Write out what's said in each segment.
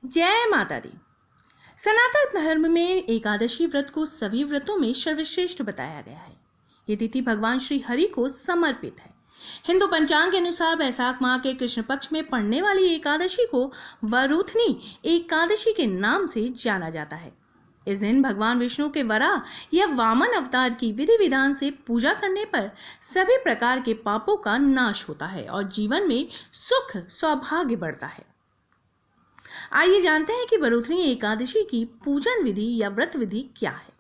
जय माता दी। सनातन धर्म में एकादशी व्रत को सभी व्रतों में सर्वश्रेष्ठ बताया गया है। ये तिथि भगवान श्री हरि को समर्पित है। हिंदू पंचांग के अनुसार वैशाख माह के कृष्ण पक्ष में पड़ने वाली एकादशी को वरुथनी एकादशी के नाम से जाना जाता है। इस दिन भगवान विष्णु के वराह या वामन अवतार की विधि विधान से पूजा करने पर सभी प्रकार के पापों का नाश होता है और जीवन में सुख सौभाग्य बढ़ता है। आइए जानते हैं कि वरुथनी एकादशी की पूजन विधि या व्रत विधि क्या है।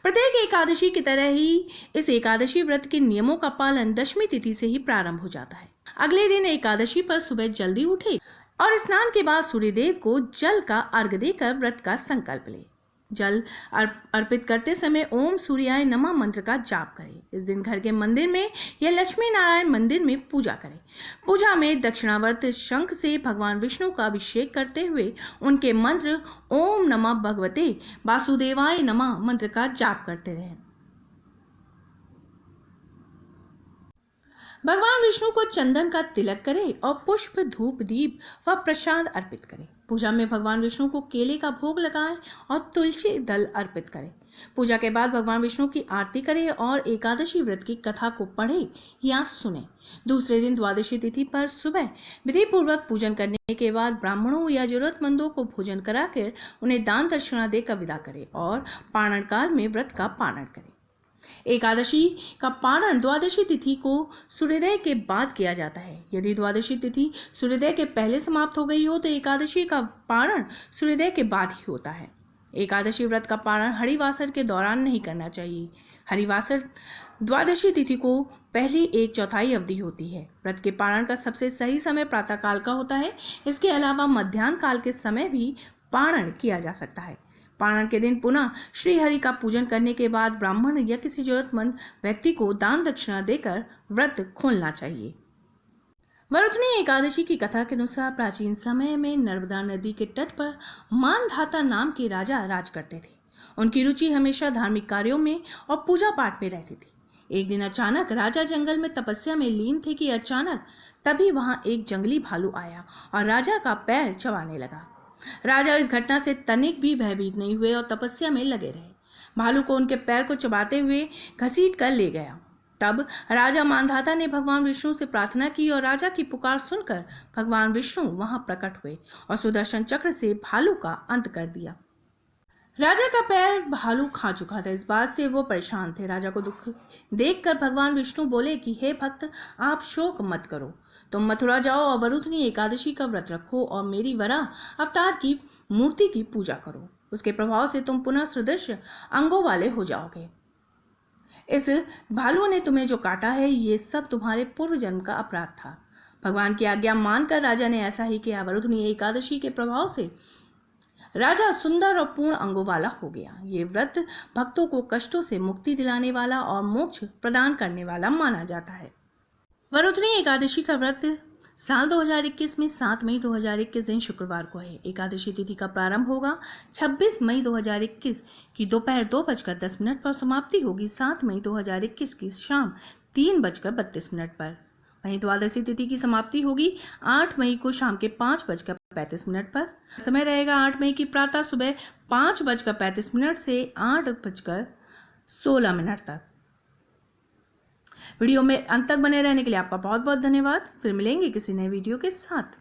प्रत्येक एकादशी की तरह ही इस एकादशी व्रत के नियमों का पालन दशमी तिथि से ही प्रारंभ हो जाता है। अगले दिन एकादशी पर सुबह जल्दी उठे और स्नान के बाद सूर्यदेव को जल का अर्घ्य देकर व्रत का संकल्प ले। जल अर्पित करते समय ओम सूर्याय नमः मंत्र का जाप करें। इस दिन घर के मंदिर में या लक्ष्मी नारायण मंदिर में पूजा करें। पूजा में दक्षिणावर्त शंख से भगवान विष्णु का अभिषेक करते हुए उनके मंत्र ओम नमः भगवते वासुदेवाय नमः मंत्र का जाप करते रहें। भगवान विष्णु को चंदन का तिलक करें और पुष्प धूप दीप व प्रसाद अर्पित करें। पूजा में भगवान विष्णु को केले का भोग लगाएं और तुलसी दल अर्पित करें। पूजा के बाद भगवान विष्णु की आरती करें और एकादशी व्रत की कथा को पढ़ें या सुनें। दूसरे दिन द्वादशी तिथि पर सुबह विधि पूर्वक पूजन करने के बाद ब्राह्मणों या जरूरतमंदों को भोजन कराकर उन्हें दान दक्षिणा देकर विदा करें और पारण काल में व्रत का पारण करें। एकादशी का पारण द्वादशी तिथि को सूर्योदय के बाद किया जाता है। यदि द्वादशी तिथि सूर्योदय के पहले समाप्त हो गई हो तो एकादशी का पारण सूर्योदय के बाद ही होता है। एकादशी व्रत का पारण हरिवासर के दौरान नहीं करना चाहिए। हरिवासर द्वादशी तिथि को पहली 1/4 अवधि होती है। व्रत के पारण का सबसे सही समय प्रातःकाल का होता है। इसके अलावा मध्याह्न काल के समय भी पारण किया जा सकता है। पारण के दिन पुनः श्री हरि का पूजन करने के बाद ब्राह्मण या किसी जरूरतमंद व्यक्ति को दान दक्षिणा देकर व्रत खोलना चाहिए। वरुथनी एकादशी की कथा के अनुसार प्राचीन समय में नर्मदा नदी के तट पर मानधाता नाम के राजा राज करते थे। उनकी रुचि हमेशा धार्मिक कार्यों में और पूजा पाठ में रहती थी। एक दिन अचानक राजा जंगल में तपस्या में लीन थे कि अचानक तभी वहां एक जंगली भालू आया और राजा का पैर चबाने लगा। राजा इस घटना से तनिक भी भयभीत नहीं हुए और तपस्या में लगे रहे। भालू को उनके पैर को चबाते हुए घसीट कर ले गया। तब राजा मानधाता ने भगवान विष्णु से प्रार्थना की और राजा की पुकार सुनकर भगवान विष्णु वहां प्रकट हुए और सुदर्शन चक्र से भालू का अंत कर दिया। राजा का पैर भालू खा चुका था। इस बात से वो परेशान थे। राजा को दुख देखकर भगवान विष्णु बोले कि हे भक्त, आप शोक मत करो। तुम मथुरा जाओ और वरुथनी एकादशी का व्रत रखो और मेरी वराह अवतार की मूर्ति की पूजा करो। उसके प्रभाव से तुम पुनः सदृश अंगों वाले हो जाओगे। इस भालू ने तुम्हें जो काटा है ये सब तुम्हारे पूर्व जन्म का अपराध था। भगवान की आज्ञा मानकर राजा ने ऐसा ही किया। वरुथनी एकादशी के प्रभाव से राजा सुंदर और पूर्ण अंगों वाला हो गया। ये व्रत भक्तों को कष्टों से मुक्ति दिलाने वाला और मोक्ष प्रदान करने वाला माना जाता है। वरुथनी एकादशी का व्रत साल 2021 में 7 मई 2021 दिन शुक्रवार को है। एकादशी तिथि का प्रारंभ होगा 26 मई 2021 की दोपहर 2:10 पर। समाप्ति होगी 7 मई 2021 की शाम 3:32 पर। वहीं द्वादशी तिथि की समाप्ति होगी 8 मई को शाम के 5:35 पर। समय रहेगा 8 मई की प्रातः सुबह 5:35 से 8:16 तक। वीडियो में अंत तक बने रहने के लिए आपका बहुत बहुत धन्यवाद। फिर मिलेंगे किसी नए वीडियो के साथ।